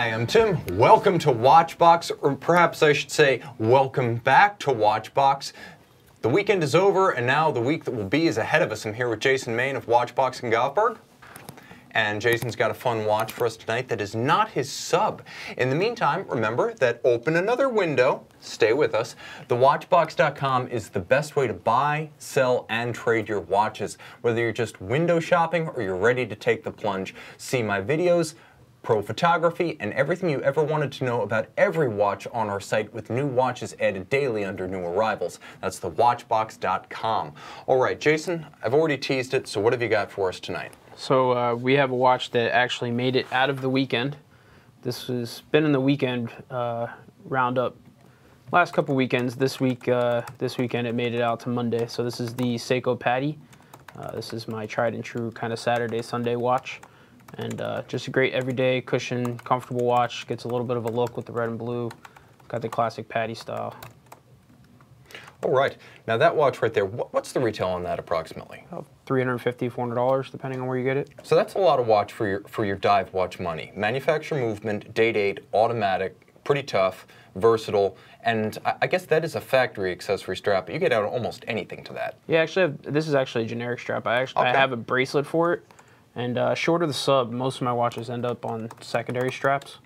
Hi, I'm Tim. Welcome to Watchbox, or perhaps I should say, welcome back to Watchbox. The weekend is over, and now the week that will be is ahead of us. I'm here with Jason Main of Watchbox in Govberg. And Jason's got a fun watch for us tonight that is not his sub. In the meantime, remember that open another window, stay with us. TheWatchbox.com is the best way to buy, sell, and trade your watches. Whether you're just window shopping or you're ready to take the plunge, see my videos, pro photography, and everything you ever wanted to know about every watch on our site with new watches added daily under new arrivals. That's TheWatchbox.com. All right, Jason, I've already teased it, so what have you got for us tonight? So we have a watch that actually made it out of the weekend. This has been in the weekend roundup. Last couple weekends. This weekend it made it out to Monday. So this is the Seiko Patty. This is my tried and true kind of Saturday, Sunday watch. And just a great everyday cushion, comfortable watch. Gets a little bit of a look with the red and blue. Got the classic Patty style. All right. Now that watch right there, what's the retail on that approximately? $350, $400, depending on where you get it. So that's a lot of watch for your dive watch money. Manufacturer movement, date, automatic, pretty tough, versatile, and I guess that is a factory accessory strap, but you get out almost anything to that. Yeah, actually, this is actually a generic strap. I have a bracelet for it, and short of the sub, most of my watches end up on secondary straps.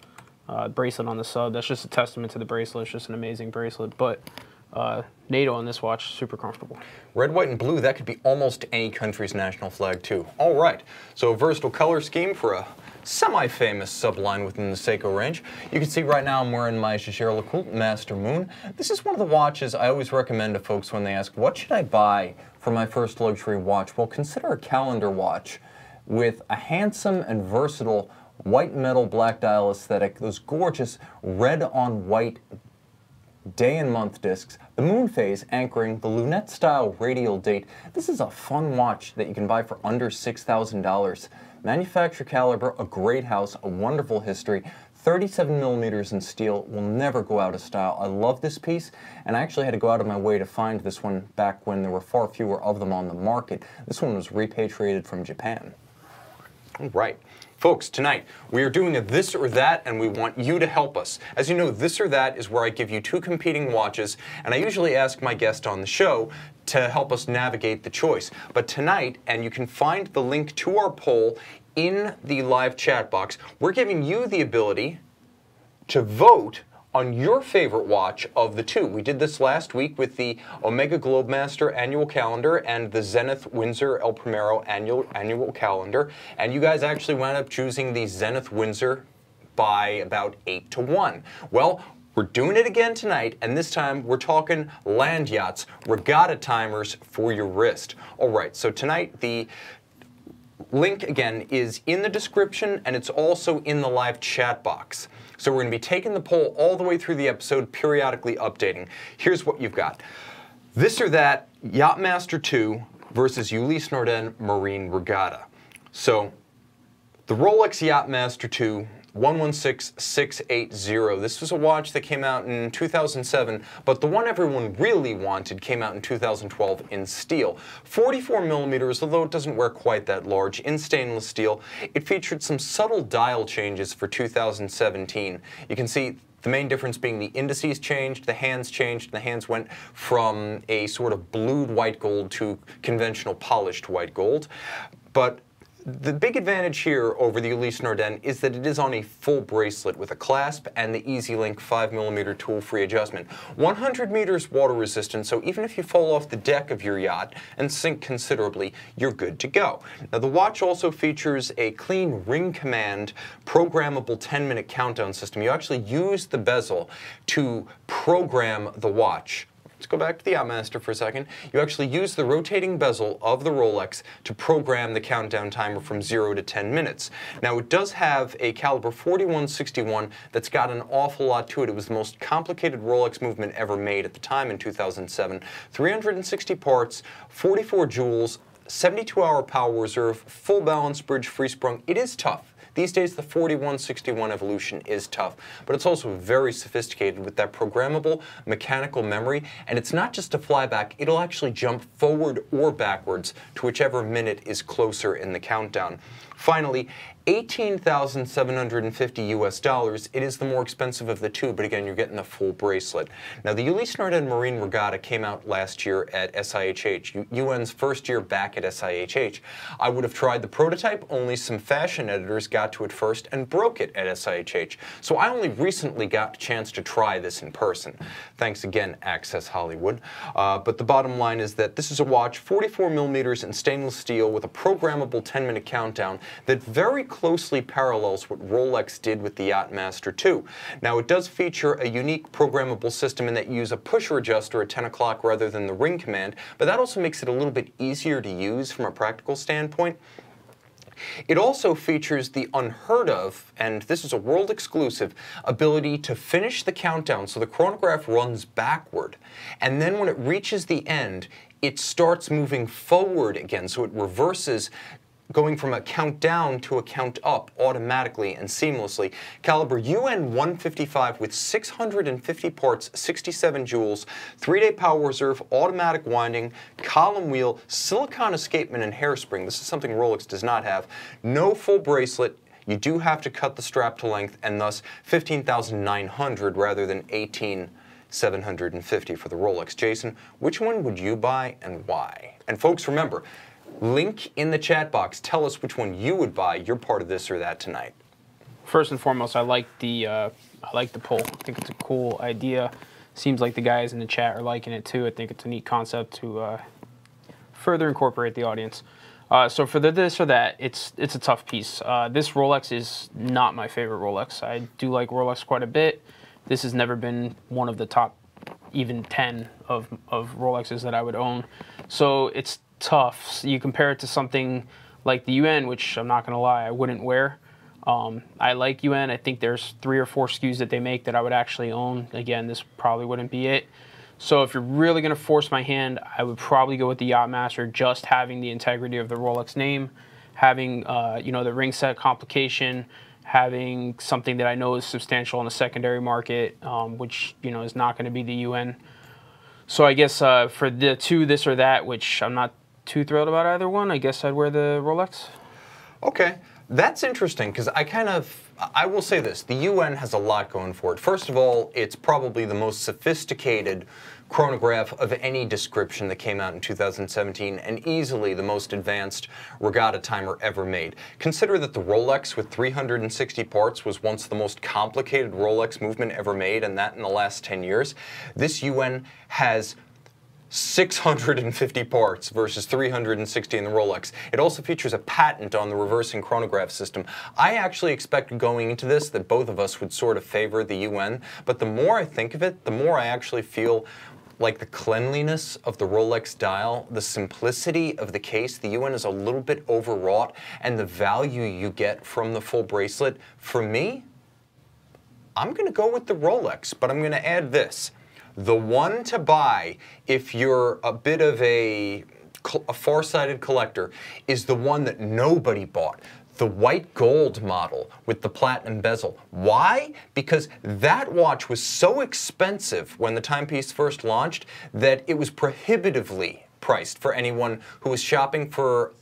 Bracelet on the sub, that's just a testament to the bracelet. It's just an amazing bracelet, but NATO on this watch, super comfortable. Red, white, and blue, that could be almost any country's national flag too. All right, so a versatile color scheme for a semi-famous subline within the Seiko range. You can see right now I'm wearing my Jaeger LeCoultre Master Moon. This is one of the watches I always recommend to folks when they ask, what should I buy for my first luxury watch? Well, consider a calendar watch with a handsome and versatile white metal black dial aesthetic, those gorgeous red on white day and month discs, the Moonphase anchoring the lunette-style radial date. This is a fun watch that you can buy for under $6,000. Manufacturer caliber, a great house, a wonderful history, 37 millimeters in steel, will never go out of style. I love this piece, and I actually had to go out of my way to find this one back when there were far fewer of them on the market. This one was repatriated from Japan. All right. Folks, tonight we are doing a this or that, and we want you to help us. As you know, this or that is where I give you two competing watches, and I usually ask my guest on the show to help us navigate the choice. But tonight, and you can find the link to our poll in the live chat box, we're giving you the ability to vote on your favorite watch of the two. We did this last week with the Omega Globemaster annual calendar and the Zenith Windsor El Primero annual calendar, and you guys actually wound up choosing the Zenith Windsor by about 8 to 1. Well, we're doing it again tonight, and this time we're talking land yachts, regatta timers for your wrist. All right, so tonight the link again is in the description, and it's also in the live chat box. So we're going to be taking the poll all the way through the episode, periodically updating. Here's what you've got. This or that, Yacht-Master II versus Ulysse Nardin Marine Regatta. So the Rolex Yacht-Master II 116680. This was a watch that came out in 2007, but the one everyone really wanted came out in 2012 in steel. 44 millimeters, although it doesn't wear quite that large, in stainless steel. It featured some subtle dial changes for 2017. You can see the main difference being the indices changed, the hands changed, and the hands went from a sort of blued white gold to conventional polished white gold. But the big advantage here over the Ulysse Nardin is that it is on a full bracelet with a clasp and the EasyLink 5mm tool-free adjustment. 100 meters water resistant, so even if you fall off the deck of your yacht and sink considerably, you're good to go. Now the watch also features a clean ring command programmable 10-minute countdown system. You actually use the bezel to program the watch. Let's go back to the Yacht-Master for a second. You actually use the rotating bezel of the Rolex to program the countdown timer from 0 to 10 minutes. Now it does have a caliber 4161 that's got an awful lot to it. It was the most complicated Rolex movement ever made at the time in 2007. 360 parts, 44 jewels, 72-hour power reserve, full balance bridge free sprung. It is tough. These days, the 4161 evolution is tough, but it's also very sophisticated with that programmable mechanical memory, and it's not just a flyback, it'll actually jump forward or backwards to whichever minute is closer in the countdown. Finally, $18,750 US. It is the more expensive of the two, but again, you're getting the full bracelet. Now, the Ulysse Nardin Marine Regatta came out last year at SIHH, UN's first year back at SIHH. I would have tried the prototype, only some fashion editors got to it first and broke it at SIHH. So I only recently got a chance to try this in person. Thanks again, Access Hollywood. But the bottom line is that this is a watch, 44 millimeters in stainless steel with a programmable 10-minute countdown that very closely parallels what Rolex did with the Yacht-Master II. Now, it does feature a unique programmable system in that you use a pusher adjuster at 10 o'clock rather than the ring command, but that also makes it a little bit easier to use from a practical standpoint. It also features the unheard of, and this is a world exclusive, ability to finish the countdown so the chronograph runs backward, and then when it reaches the end, it starts moving forward again, so it reverses, going from a count down to a count up automatically and seamlessly. Caliber UN 155 with 650 parts, 67 jewels, 3-day power reserve, automatic winding, column wheel, silicone escapement, and hairspring. This is something Rolex does not have. No full bracelet. You do have to cut the strap to length, and thus $15,900 rather than $18,750 for the Rolex. Jason, which one would you buy and why? And folks, remember, link in the chat box. Tell us which one you would buy. You're part of this or that tonight. First and foremost, I like the poll. I think it's a cool idea. Seems like the guys in the chat are liking it too. I think it's a neat concept to further incorporate the audience. So for the this or that, it's a tough piece. This Rolex is not my favorite Rolex. I do like Rolex quite a bit. This has never been one of the top even 10 of Rolexes that I would own. So it's tough. You compare it to something like the UN, which I'm not going to lie, I wouldn't wear. I like UN. I think there's 3 or 4 SKUs that they make that I would actually own. Again, this probably wouldn't be it. So if you're really going to force my hand, I would probably go with the Yacht Master, just having the integrity of the Rolex name, having you know, the ring set complication, having something that I know is substantial in the secondary market, which, you know, is not going to be the UN. So I guess for the two, this or that, which I'm not too thrilled about either one, I guess I'd wear the Rolex. Okay, that's interesting, because I will say this, the UN has a lot going for it. First of all, it's probably the most sophisticated chronograph of any description that came out in 2017, and easily the most advanced regatta timer ever made. Consider that the Rolex with 360 parts was once the most complicated Rolex movement ever made, and that in the last 10 years. This UN has 650 parts versus 360 in the Rolex. It also features a patent on the reversing chronograph system. I actually expected going into this that both of us would sort of favor the UN, but the more I think of it, the more I actually feel like the cleanliness of the Rolex dial, the simplicity of the case, the UN is a little bit overwrought, and the value you get from the full bracelet, for me, I'm going to go with the Rolex, but I'm going to add this. The one to buy if you're a bit of a far-sighted collector is the one that nobody bought. The white gold model with the platinum bezel. Why? Because that watch was so expensive when the timepiece first launched that it was prohibitively priced for anyone who was shopping for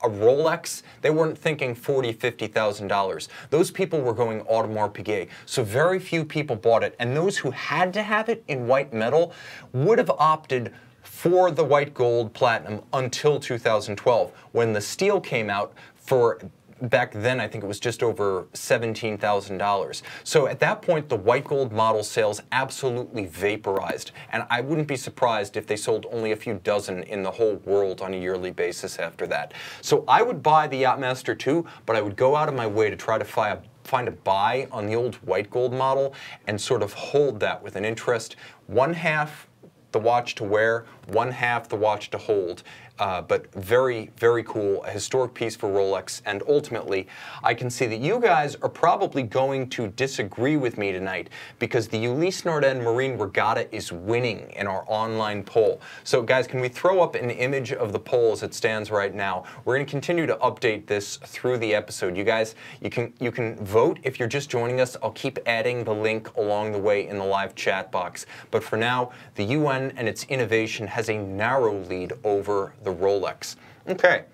a Rolex. They weren't thinking $40,000, $50,000. Those people were going Audemars Piguet. So very few people bought it. And those who had to have it in white metal would have opted for the white gold platinum until 2012, when the steel came out for, back then I think it was just over $17,000. So at that point the white gold model sales absolutely vaporized, and I wouldn't be surprised if they sold only a few dozen in the whole world on a yearly basis after that. So I would buy the Yacht-Master II, but I would go out of my way to try to find a buy on the old white gold model and sort of hold that with an interest. One half the watch to wear, one half the watch to hold. But very, very cool, a historic piece for Rolex, and ultimately, I can see that you guys are probably going to disagree with me tonight because the Ulysse Nardin Marine Regatta is winning in our online poll. So guys, can we throw up an image of the poll as it stands right now? We're going to continue to update this through the episode. You guys, you can vote if you're just joining us. I'll keep adding the link along the way in the live chat box. But for now, the UN and its innovation has a narrow lead over the Rolex. Okay.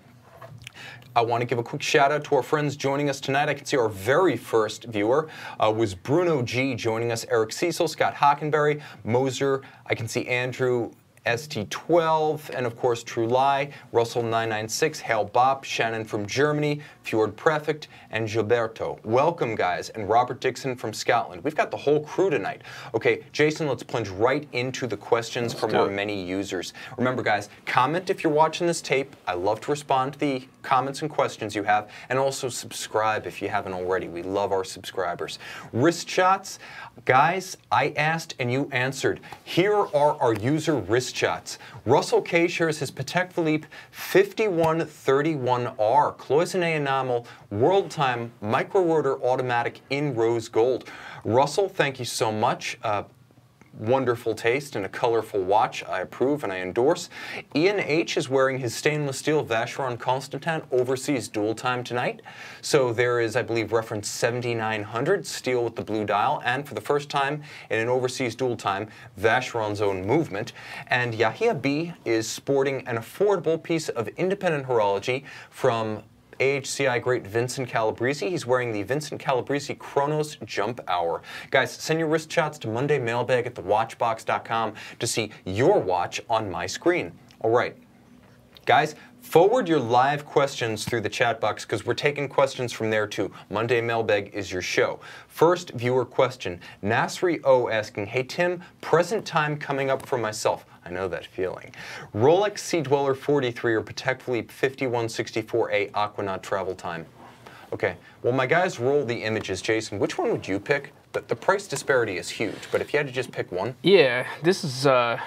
I want to give a quick shout out to our friends joining us tonight. I can see our very first viewer was Bruno G joining us, Eric Cecil, Scott Hockenberry, Moser. I can see Andrew ST12, and of course True Lie, Russell 996, Hale Bop, Shannon from Germany, Fjord Prefect, and Gilberto. Welcome, guys, and Robert Dixon from Scotland. We've got the whole crew tonight. Okay, Jason, let's plunge right into the questions from our many users. Remember, guys, comment if you're watching this tape. I love to respond to the comments and questions you have, and also subscribe if you haven't already. We love our subscribers. Wrist shots. Guys, I asked and you answered. Here are our user wrist shots. Russell K shares his Patek Philippe 5131R, cloisonné enamel, world time, micro rotor automatic in rose gold. Russell, thank you so much. Wonderful taste and a colorful watch. I approve and I endorse. Ian H is wearing his stainless steel Vacheron Constantin overseas dual time tonight. So there is, I believe, reference 7900 steel with the blue dial, and for the first time in an overseas dual time, Vacheron's own movement. And Yahia B is sporting an affordable piece of independent horology from AHCI great Vincent Calabrese. He's wearing the Vincent Calabrese Chronos Jump Hour. Guys, send your wrist shots to Monday Mailbag at thewatchbox.com to see your watch on my screen. All right. Guys, forward your live questions through the chat box because we're taking questions from there too. Monday Mailbag is your show. First viewer question, Nasri O asking, hey Tim, present time coming up for myself. I know that feeling. Rolex Sea-Dweller 43 or Patek Philippe 5164A Aquanaut travel time. Okay, well my guys roll the images. Jason, which one would you pick? The price disparity is huge, but if you had to just pick one. Yeah, this is a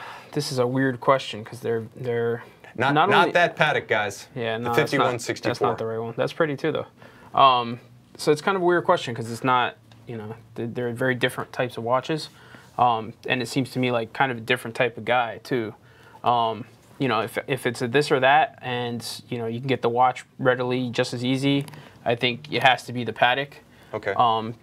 weird question because they're not that Patek, guys. Yeah, no, the 5164. That's not the right one. That's pretty too though. So it's kind of a weird question because it's not, you know, they're very different types of watches. And it seems to me like kind of a different type of guy too. You know, if it's a this or that, and you know you can get the watch readily just as easy, I think it has to be the Patek. Okay.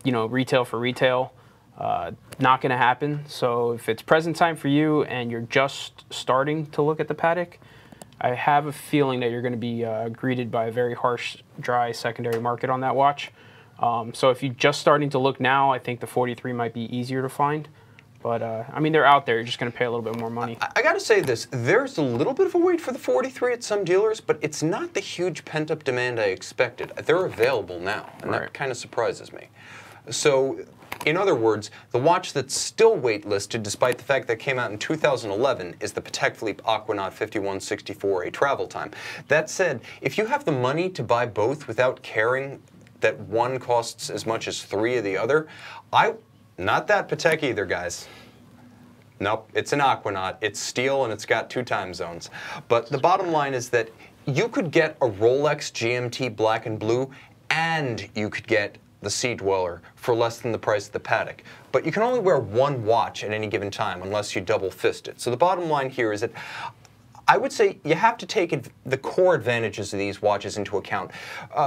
You know, retail for retail, not going to happen. So if it's present time for you and you're just starting to look at the Patek, I have a feeling that you're going to be greeted by a very harsh, dry secondary market on that watch. So if you're just starting to look now, I think the 43 might be easier to find. But, I mean, they're out there. You're just going to pay a little bit more money. I got to say this. There's a little bit of a wait for the 43 at some dealers, but it's not the huge pent-up demand I expected. They're available now, and that kind of surprises me. So, in other words, the watch that's still waitlisted, despite the fact that it came out in 2011, is the Patek Philippe Aquanaut 5164A travel time. That said, if you have the money to buy both without caring that one costs as much as 3 of the other, not that Patek either, guys. Nope, it's an Aquanaut. It's steel and it's got 2 time zones. But the bottom line is that you could get a Rolex GMT black and blue, and you could get the Sea-Dweller for less than the price of the Patek. But you can only wear one watch at any given time unless you double fist it. So the bottom line here is that I would say you have to take the core advantages of these watches into account.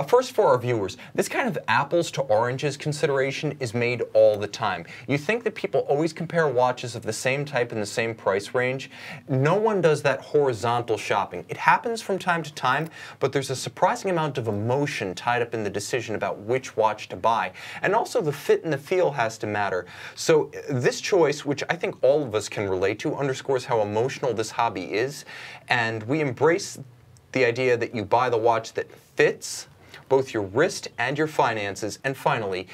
First, for our viewers, this kind of apples to oranges consideration is made all the time. You think that people always compare watches of the same type in the same price range? No one does that horizontal shopping. It happens from time to time, but there's a surprising amount of emotion tied up in the decision about which watch to buy. And also the fit and the feel has to matter. So this choice, which I think all of us can relate to, underscores how emotional this hobby is. And we embrace the idea that you buy the watch that fits both your wrist and your finances, and finally,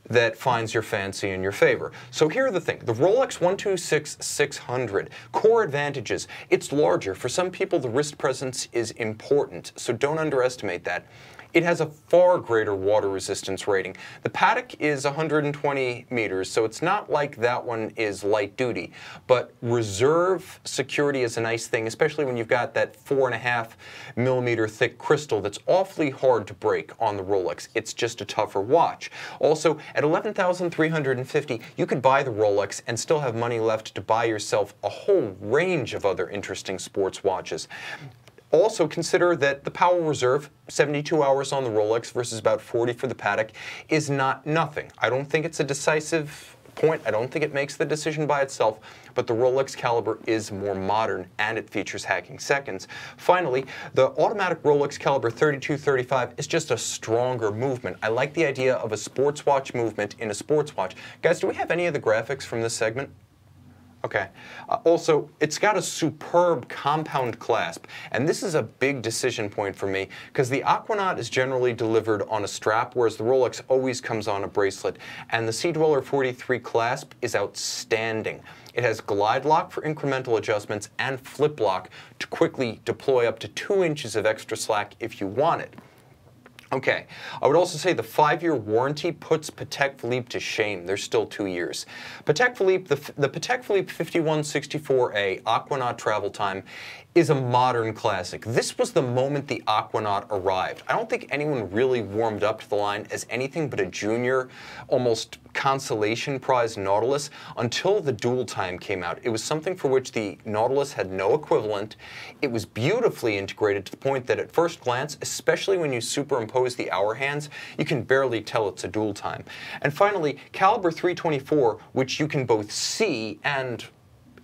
that finds your fancy and your favor. So here are the things. The Rolex 126-600, core advantages. It's larger. For some people, the wrist presence is important, so don't underestimate that. It has a far greater water resistance rating. The Patek is 120 meters, so it's not like that one is light duty. But reserve security is a nice thing, especially when you've got that 4.5 millimeter thick crystal that's awfully hard to break on the Rolex. It's just a tougher watch. Also, at $11,350, you could buy the Rolex and still have money left to buy yourself a whole range of other interesting sports watches. Also consider that the power reserve, 72 hours on the Rolex versus about 40 for the Patek, is not nothing. I don't think it's a decisive point. I don't think it makes the decision by itself, but the Rolex caliber is more modern and it features hacking seconds. Finally, the automatic Rolex caliber 3235 is just a stronger movement. I like the idea of a sports watch movement in a sports watch. Guys, do we have any of the graphics from this segment? Okay. Also, it's got a superb compound clasp, and this is a big decision point for me because the Aquanaut is generally delivered on a strap, whereas the Rolex always comes on a bracelet, and the Sea-Dweller 43 clasp is outstanding. It has glide lock for incremental adjustments and flip lock to quickly deploy up to 2 inches of extra slack if you want it. Okay, I would also say the 5-year warranty puts Patek Philippe to shame. There's still 2 years. Patek Philippe, the Patek Philippe 5164A Aquanaut travel time is a modern classic. This was the moment the Aquanaut arrived. I don't think anyone really warmed up to the line as anything but a junior, almost consolation prize Nautilus until the dual time came out. It was something for which the Nautilus had no equivalent. It was beautifully integrated to the point that at first glance, especially when you superimpose the hour hands, you can barely tell it's a dual time. And finally, caliber 324, which you can both see and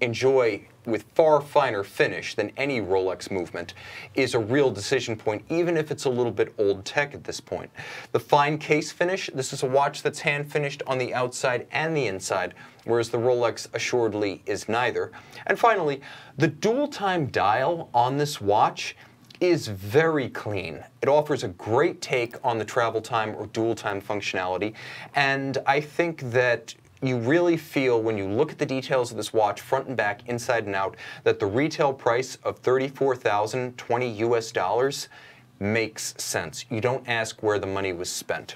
enjoy with far finer finish than any Rolex movement, is a real decision point, even if it's a little bit old tech at this point. The fine case finish, this is a watch that's hand finished on the outside and the inside, whereas the Rolex assuredly is neither. And finally, the dual time dial on this watch is very clean. It offers a great take on the travel time or dual time functionality, and I think that you really feel when you look at the details of this watch, front and back, inside and out, that the retail price of $34,020 US makes sense. You don't ask where the money was spent.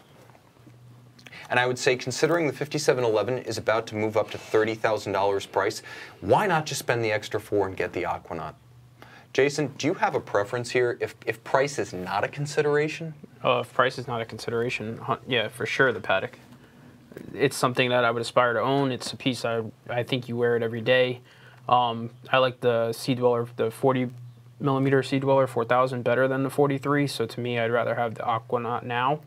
And I would say, considering the 5711 is about to move up to $30,000 price, why not just spend the extra $4 and get the Aquanaut? Jason, do you have a preference here if price is not a consideration? If price is not a consideration, yeah, for sure the Patek. It's something that I would aspire to own. It's a piece I think you wear it every day. I like the Sea-Dweller, the 40mm Sea-Dweller 4000 better than the 43, so to me I'd rather have the Aquanaut now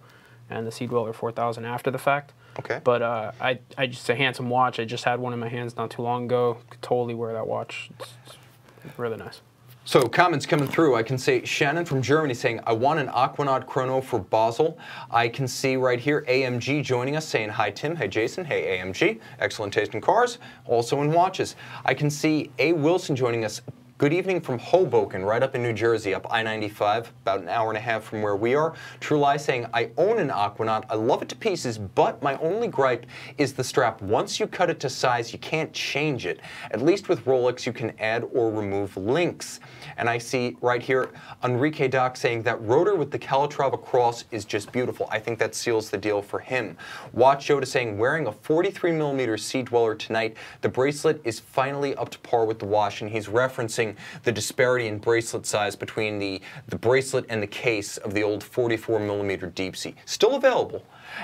and the Sea-Dweller 4000 after the fact. Okay. But I just a handsome watch. I just had one in my hands not too long ago. Could totally wear that watch. It's really nice. So comments coming through. I can see Shannon from Germany saying, I want an Aquanaut chrono for Basel. I can see right here AMG joining us saying, hi Tim, hey Jason, hey AMG. Excellent taste in cars, also in watches. I can see A. Wilson joining us. Good evening from Hoboken, right up in New Jersey, up I-95, about an hour and a half from where we are. True Lie saying, I own an Aquanaut, I love it to pieces, but my only gripe is the strap. Once you cut it to size, you can't change it. At least with Rolex, you can add or remove links. And I see right here, Enrique Doc saying that rotor with the Calatrava cross is just beautiful. I think that seals the deal for him. Watch Yoda saying, wearing a 43mm Sea-Dweller tonight, the bracelet is finally up to par with the watch, and he's referencing the disparity in bracelet size between the bracelet and the case of the old 44mm Deep Sea. Still available.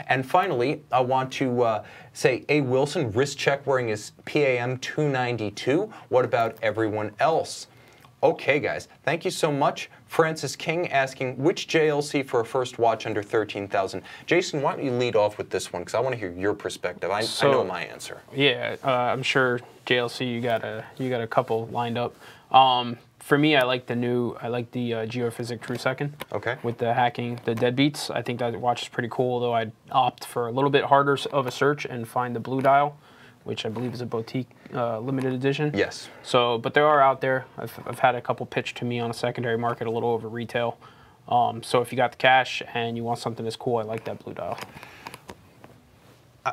And finally, I want to say A. Wilson, wrist check wearing his PAM 292. What about everyone else? Okay, guys, thank you so much. Francis King asking, which JLC for a first watch under 13,000? Jason, why don't you lead off with this one, because I want to hear your perspective. I know my answer. Yeah, I'm sure JLC, you got a couple lined up. For me, I like the Geophysic True Second. Okay. With the hacking, the deadbeats. I think that watch is pretty cool, though I'd opt for a little bit harder of a search and find the Blue Dial, which I believe is a boutique limited edition. Yes. So, but they are out there. I've had a couple pitched to me on a secondary market, a little over retail. So if you got the cash and you want something that's cool, I like that Blue Dial.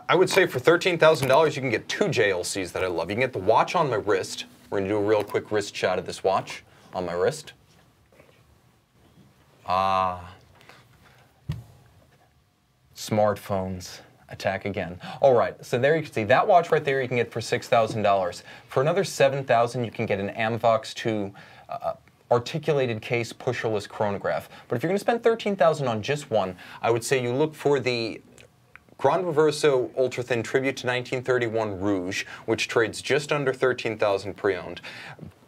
I would say for $13,000, you can get 2 JLCs that I love. You can get the watch on my wrist. We're going to do a real quick wrist shot of this watch on my wrist. Smartphones. Attack again. All right, so there you can see that watch right there you can get for $6,000. For another $7,000, you can get an Amvox 2 articulated case pusherless chronograph. But if you're going to spend $13,000 on just one, I would say you look for the Grand Reverso Ultra Thin Tribute to 1931 Rouge, which trades just under $13,000 pre-owned.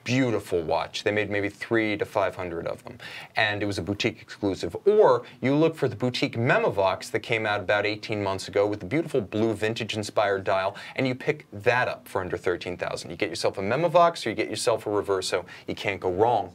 beautiful watch. They made maybe 300 to 500 of them, and it was a boutique exclusive. Or you look for the boutique Memovox that came out about 18 months ago with the beautiful blue vintage-inspired dial, and you pick that up for under $13,000. You get yourself a Memovox or you get yourself a Reverso. You can't go wrong.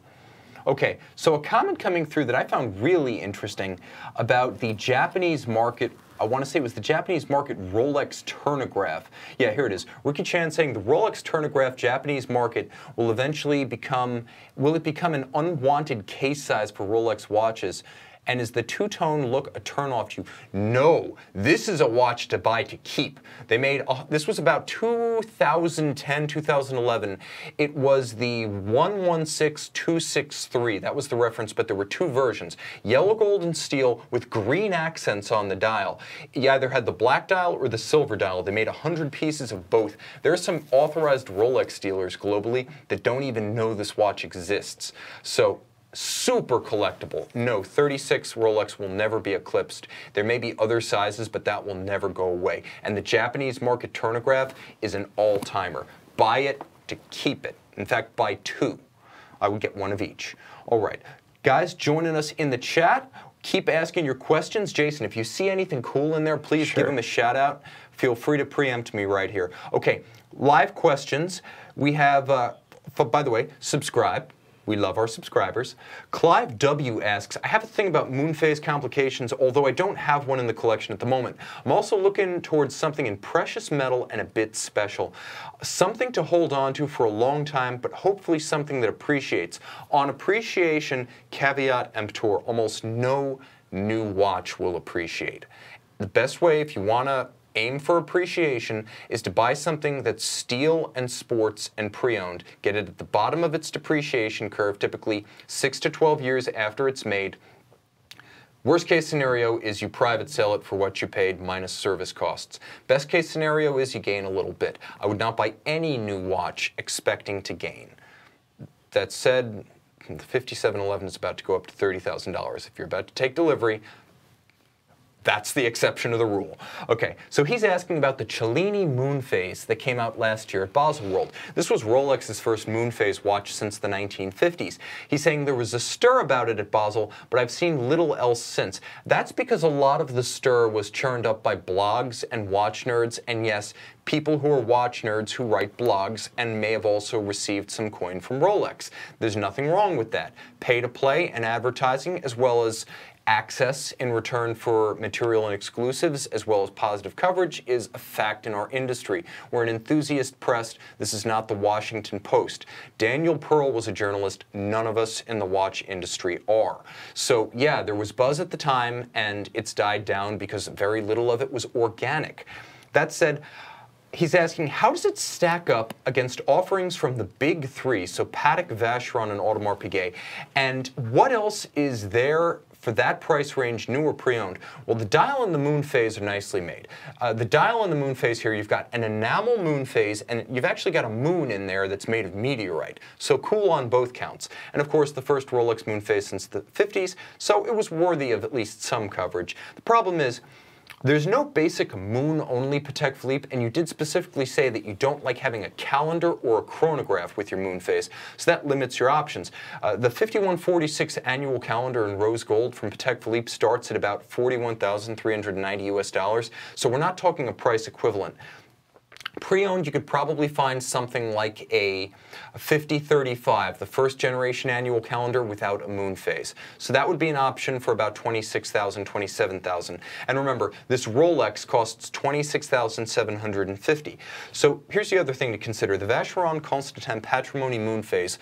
Okay, so a comment coming through that I found really interesting about the Japanese market. I want to say it was the Japanese market Rolex Chronograph. Yeah, here it is. Ricky Chan saying the Rolex Chronograph Japanese market will eventually become, will it become an unwanted case size for Rolex watches? And is the two-tone look a turn-off to you? No, this is a watch to buy to keep. They made, this was about 2010, 2011. It was the 116263. That was the reference, but there were two versions. Yellow, gold, and steel with green accents on the dial. You either had the black dial or the silver dial. They made 100 pieces of both. There are some authorized Rolex dealers globally that don't even know this watch exists. So, super collectible. No, 36 Rolex will never be eclipsed. There may be other sizes, but that will never go away. And the Japanese market Chronograph is an all-timer. Buy it to keep it. In fact, buy two. I would get one of each. All right. Guys, joining us in the chat. Keep asking your questions. Jason, if you see anything cool in there, please give him a shout out. Feel free to preempt me right here. Okay, live questions. We have, by the way, subscribe. We love our subscribers. Clive W. asks, I have a thing about Moonphase complications, although I don't have one in the collection at the moment. I'm also looking towards something in precious metal and a bit special. Something to hold on to for a long time, but hopefully something that appreciates. On appreciation, caveat emptor, almost no new watch will appreciate. The best way, if you want to aim for appreciation, is to buy something that's steel and sports and pre-owned. Get it at the bottom of its depreciation curve, typically 6 to 12 years after it's made. Worst case scenario is you private sell it for what you paid minus service costs. Best case scenario is you gain a little bit. I would not buy any new watch expecting to gain. That said, the 5711 is about to go up to $30,000. If you're about to take delivery, that's the exception to the rule. Okay, so he's asking about the Cellini Moonphase that came out last year at Baselworld. This was Rolex's first Moonphase watch since the 1950s. He's saying there was a stir about it at Basel, but I've seen little else since. That's because a lot of the stir was churned up by blogs and watch nerds, and yes, people who are watch nerds who write blogs and may have also received some coin from Rolex. There's nothing wrong with that. Pay to play and advertising, as well as access in return for material and exclusives, as well as positive coverage, is a fact in our industry. We're an enthusiast press. This is not the Washington Post. Daniel Pearl was a journalist. None of us in the watch industry are. So yeah, there was buzz at the time, and it's died down because very little of it was organic. That said, he's asking, how does it stack up against offerings from the big three, so Patek, Vacheron, and Audemars Piguet? And what else is there for that price range, new or pre-owned? Well, the dial and the Moonphase are nicely made. The dial and the Moonphase here, you've got an enamel Moonphase, and you've actually got a moon in there that's made of meteorite. So cool on both counts. And of course, the first Rolex Moonphase since the 50s, so it was worthy of at least some coverage. The problem is, there's no basic moon-only Patek Philippe, and you did specifically say that you don't like having a calendar or a chronograph with your Moonphase, so that limits your options. The 5146 annual calendar in rose gold from Patek Philippe starts at about $41,390 US, so we're not talking a price equivalent. Pre-owned, you could probably find something like a 5035, the first generation annual calendar without a Moonphase. So that would be an option for about $26,000, $27,000. And remember, this Rolex costs $26,750. So here's the other thing to consider. The Vacheron Constantin Moonphase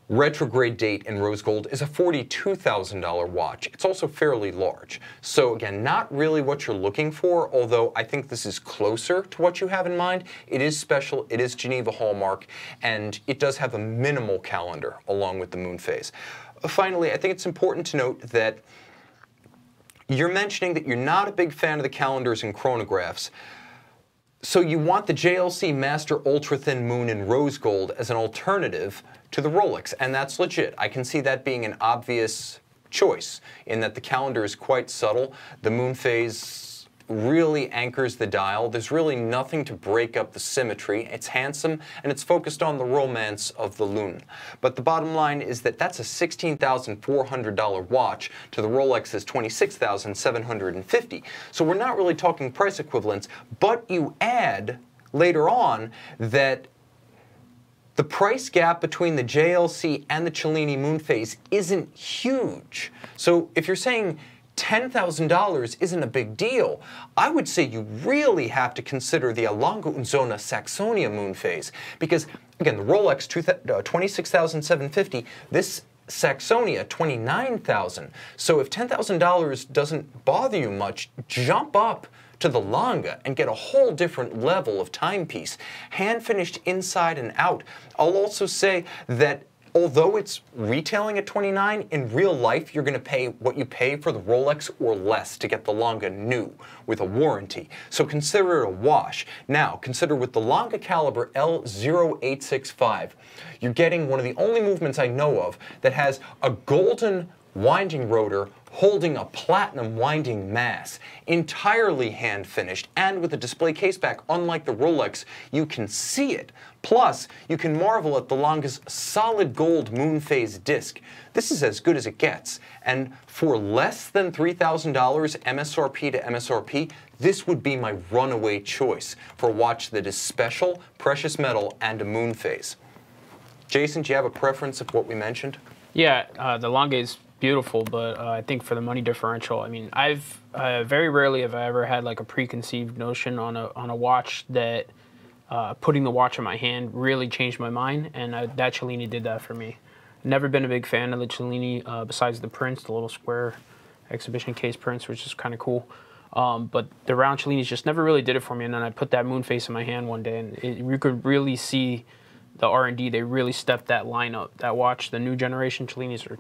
retrograde date in rose gold is a $42,000 watch. It's also fairly large. So again, not really what you're looking for, although I think this is closer to what you have in mind. It is special, it is Geneva hallmark, and it does have a minimal calendar along with the Moonphase. Finally, I think it's important to note that you're mentioning that you're not a big fan of the calendars and chronographs. So you want the JLC Master Ultra Thin Moon in rose gold as an alternative to the Rolex, and that's legit. I can see that being an obvious choice in that the calendar is quite subtle. The Moonphase really anchors the dial. There's really nothing to break up the symmetry. It's handsome, and it's focused on the romance of the Lune. But the bottom line is that that's a $16,400 watch to the Rolex's $26,750. So we're not really talking price equivalents, but you add later on that the price gap between the JLC and the Cellini Moonphase isn't huge. So if you're saying $10,000 isn't a big deal, I would say you really have to consider the Lange Sohne Saxonia Moonphase, because again, the Rolex $26,750, this Saxonia $29,000. So if $10,000 doesn't bother you much, jump up to the Lange and get a whole different level of timepiece, hand finished inside and out. I'll also say that although it's retailing at $29, in real life you're going to pay what you pay for the Rolex or less to get the Lange new with a warranty. So consider it a wash. Now consider with the Lange caliber L0865, you're getting one of the only movements I know of that has a golden winding rotor holding a platinum winding mass, entirely hand finished, and with a display case back. Unlike the Rolex, you can see it. Plus, you can marvel at the Lange's solid gold Moonphase disc. This is as good as it gets, and for less than $3,000 MSRP to MSRP, this would be my runaway choice for a watch that is special, precious metal, and a Moonphase. Jason, do you have a preference of what we mentioned? Yeah, the Lange is beautiful, but I think for the money differential, I mean, I've very rarely have I ever had like a preconceived notion on a watch that putting the watch in my hand really changed my mind, and that Cellini did that for me. Never been a big fan of the Cellini besides the prints, the little square exhibition case prints, which is kind of cool. But the round Cellinis just never really did it for me, and then I put that Moonphase in my hand one day, and you could really see the R&D. They really stepped that line up. That watch, the new generation Cellinis are,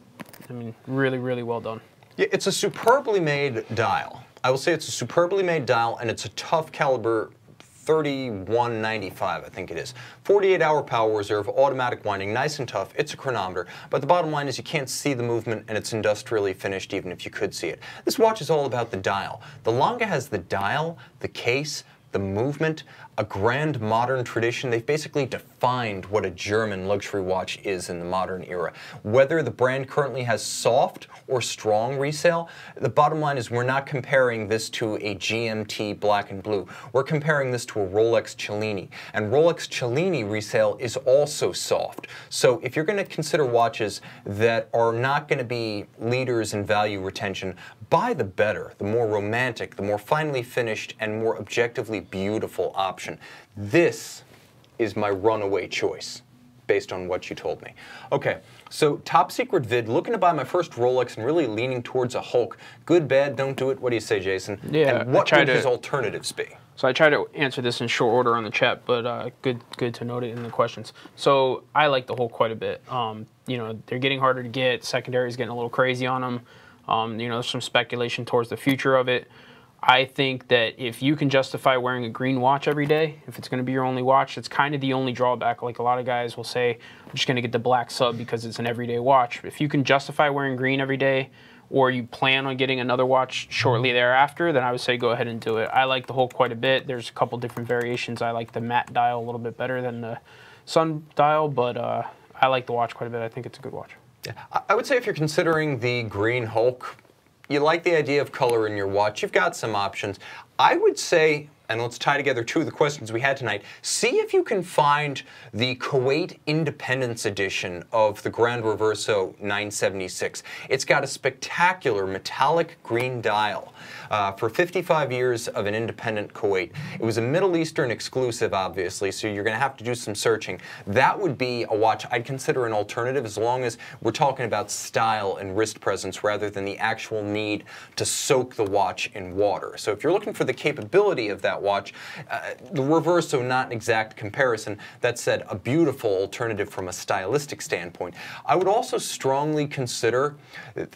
I mean, really, really well done. Yeah, it's a superbly made dial. I will say it's a superbly made dial, and it's a tough caliber 3195, I think it is. 48-hour power reserve, automatic winding, nice and tough. It's a chronometer, but the bottom line is you can't see the movement, and it's industrially finished even if you could see it. This watch is all about the dial. The Lange has the dial, the case, the movement, a grand modern tradition. They've basically defined what a German luxury watch is in the modern era. Whether the brand currently has soft or strong resale, the bottom line is we're not comparing this to a GMT black and blue. We're comparing this to a Rolex Cellini. And Rolex Cellini resale is also soft. So if you're going to consider watches that are not going to be leaders in value retention, buy the better, the more romantic, the more finely finished, and more objectively beautiful option. This is my runaway choice, based on what you told me. Okay, so top secret vid, looking to buy my first Rolex and really leaning towards a Hulk. Good, bad, don't do it. What do you say, Jason? Yeah, and what would his alternatives be? So I try to answer this in short order on the chat, but good to note it in the questions. So I like the Hulk quite a bit. You know, they're getting harder to get. Secondary is getting a little crazy on them. You know, there's some speculation towards the future of it. I think that if you can justify wearing a green watch every day, if it's going to be your only watch, it's kind of the only drawback. Like a lot of guys will say, I'm just going to get the black sub because it's an everyday watch. If you can justify wearing green every day, or you plan on getting another watch shortly thereafter, then I would say go ahead and do it. I like the Hulk quite a bit. There's a couple different variations. I like the matte dial a little bit better than the sun dial, but I like the watch quite a bit. I think it's a good watch. Yeah. I would say if you're considering the green Hulk, you like the idea of color in your watch, you've got some options. I would say, and let's tie together two of the questions we had tonight, see if you can find the Kuwait Independence Edition of the Grand Reverso 976. It's got a spectacular metallic green dial. For 55 years of an independent Kuwait. It was a Middle Eastern exclusive, obviously, so you're going to have to do some searching. That would be a watch I'd consider an alternative as long as we're talking about style and wrist presence rather than the actual need to soak the watch in water. So if you're looking for the capability of that watch. The reverse, so not an exact comparison. That said, a beautiful alternative from a stylistic standpoint. I would also strongly consider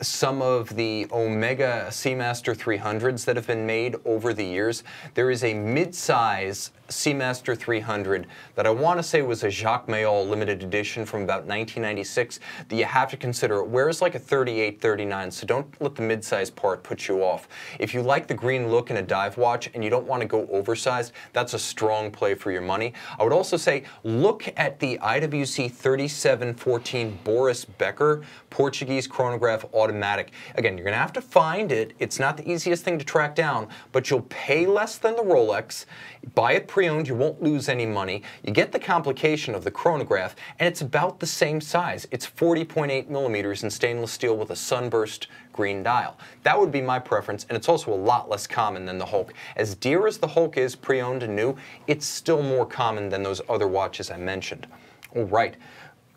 some of the Omega Seamaster 300s that have been made over the years. There is a mid-size Seamaster 300 that I want to say was a Jacques Mayol limited edition from about 1996 that you have to consider. It wears like a 38, 39, so don't let the mid-size part put you off. If you like the green look in a dive watch and you don't want to go oversized, that's a strong play for your money. I would also say look at the IWC 3714 Boris Becker Portuguese chronograph automatic. Again, you're going to have to find it. It's not the easiest thing to track down, but you'll pay less than the Rolex. Buy it pre-owned, you won't lose any money. You get the complication of the chronograph, and it's about the same size. It's 40.8 millimeters in stainless steel with a sunburst green dial. That would be my preference, and it's also a lot less common than the Hulk. As dear as the Hulk is pre-owned and new, it's still more common than those other watches I mentioned. All right,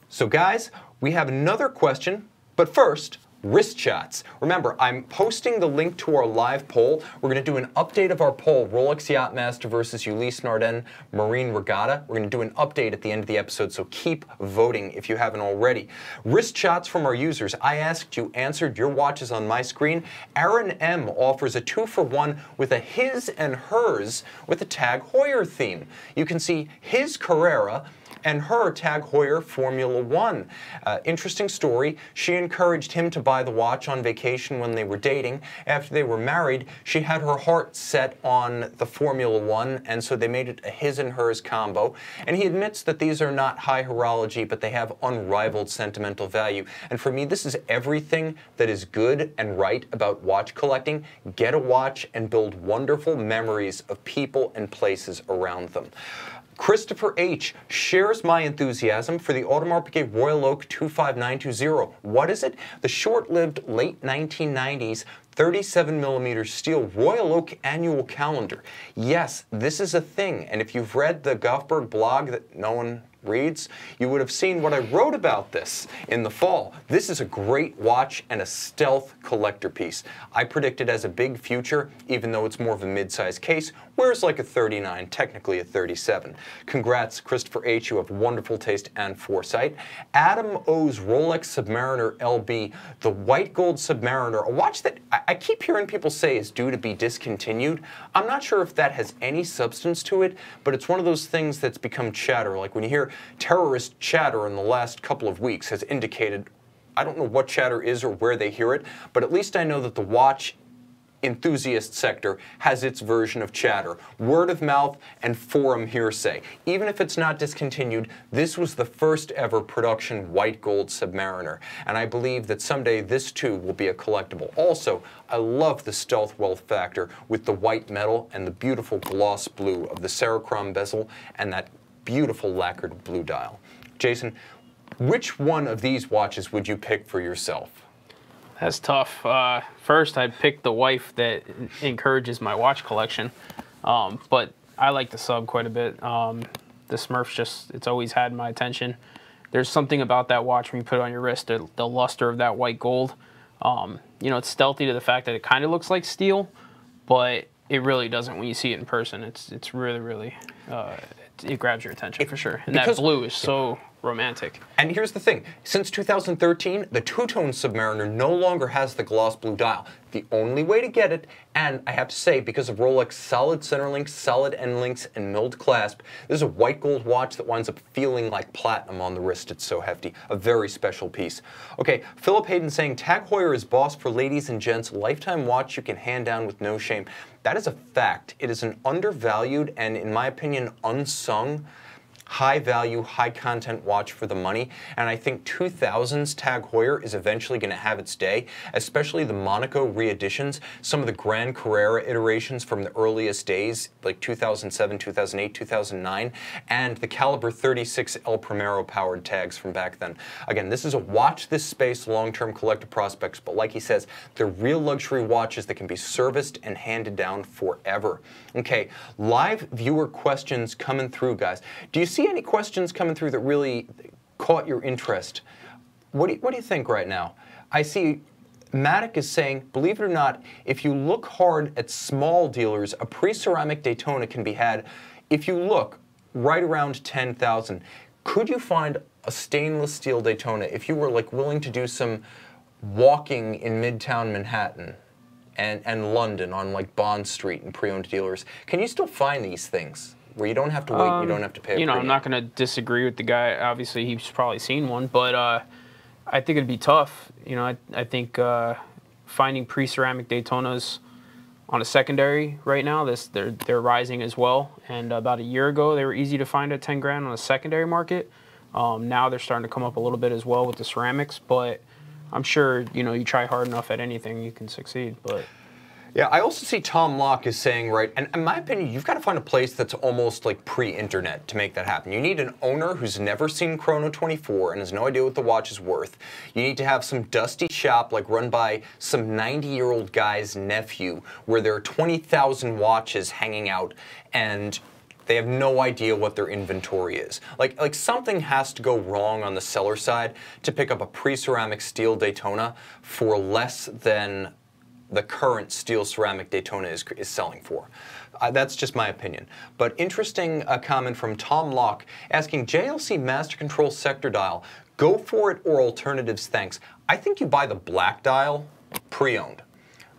so guys, we have another question, but first, wrist shots. Remember, I'm posting the link to our live poll. We're going to do an update of our poll, Rolex Yacht Master versus Ulysse Nardin Marine Regatta. We're going to do an update at the end of the episode, so keep voting if you haven't already. Wrist shots from our users. I asked, you answered, your watch is on my screen. Aaron M. offers a 2-for-1 with a his and hers with a Tag Heuer theme. You can see his Carrera and her Tag Heuer Formula 1. Interesting story. She encouraged him to buy the watch on vacation when they were dating. After they were married, she had her heart set on the Formula 1, and so they made it a his and hers combo. And he admits that these are not high horology, but they have unrivaled sentimental value. And for me, this is everything that is good and right about watch collecting. Get a watch and build wonderful memories of people and places around them. Christopher H. shares my enthusiasm for the Audemars Piguet Royal Oak 25920. What is it? The short-lived late 1990s 37mm steel Royal Oak annual calendar. Yes, this is a thing, and if you've read the Goffberg blog that no one reads, you would have seen what I wrote about this in the fall. This is a great watch and a stealth collector piece. I predict it as a big future, even though it's more of a mid-size case, wears like a 39, technically a 37. Congrats, Christopher H. You have wonderful taste and foresight. Adam O's Rolex Submariner LB, the white gold Submariner, a watch that I keep hearing people say is due to be discontinued. I'm not sure if that has any substance to it, but it's one of those things that's become chatter. Like when you hear terrorist chatter in the last couple of weeks has indicated, I don't know what chatter is or where they hear it, but at least I know that the watch enthusiast sector has its version of chatter. Word of mouth and forum hearsay. Even if it's not discontinued, this was the first ever production white gold Submariner, and I believe that someday this too will be a collectible. Also, I love the stealth wealth factor with the white metal and the beautiful gloss blue of the Serichrome bezel and that beautiful lacquered blue dial. Jason, which one of these watches would you pick for yourself? That's tough. First, I'd pick the wife that encourages my watch collection, but I like the Sub quite a bit. The Smurf's just, it's always had my attention. There's something about that watch when you put it on your wrist, the luster of that white gold. You know, it's stealthy to the fact that it kind of looks like steel, but it really doesn't when you see it in person. It's really, really, it grabs your attention for sure. And that blue is so romantic. And here's the thing, since 2013, the two-tone Submariner no longer has the gloss blue dial. The only way to get it, and I have to say, because of Rolex solid center links, solid end links, and milled clasp, this is a white gold watch that winds up feeling like platinum on the wrist. It's so hefty. A very special piece. Okay, Philip Hayden saying, Tag Heuer is boss for ladies and gents, lifetime watch you can hand down with no shame. That is a fact. It is an undervalued and, in my opinion, unsung high value, high content watch for the money, and I think 2000's Tag Heuer is eventually going to have its day, especially the Monaco re-editions, some of the Grand Carrera iterations from the earliest days, like 2007, 2008, 2009, and the Caliber 36 El Primero powered tags from back then. Again, this is a watch this space long-term collector prospects, but like he says, they're real luxury watches that can be serviced and handed down forever. Okay, live viewer questions coming through, guys. Do you see any questions coming through that really caught your interest? What do you think right now? I see Matic is saying, believe it or not, if you look hard at small dealers, a pre-ceramic Daytona can be had, if you look, right around 10,000. Could you find a stainless steel Daytona if you were like willing to do some walking in Midtown Manhattan and London on like Bond Street and pre-owned dealers? Can you still find these things where you don't have to wait, you don't have to pay a premium? I'm not going to disagree with the guy. Obviously, he's probably seen one, but I think it'd be tough. I think finding pre-ceramic Daytonas on a secondary right now, they're rising as well. And about a year ago, they were easy to find at 10 grand on a secondary market. Now they're starting to come up a little bit as well with the ceramics, but I'm sure, you try hard enough at anything, you can succeed. But yeah, I also see Tom Locke is saying, right, and in my opinion, you've got to find a place that's almost like pre-internet to make that happen. You need an owner who's never seen Chrono 24 and has no idea what the watch is worth. You need to have some dusty shop, like run by some 90-year-old guy's nephew, where there are 20,000 watches hanging out and they have no idea what their inventory is. Like something has to go wrong on the seller side to pick up a pre-ceramic steel Daytona for less than the current steel ceramic Daytona is selling for. That's just my opinion. But interesting comment from Tom Locke asking, JLC Master Control Sector Dial, go for it or alternatives, thanks. I think you buy the black dial pre-owned.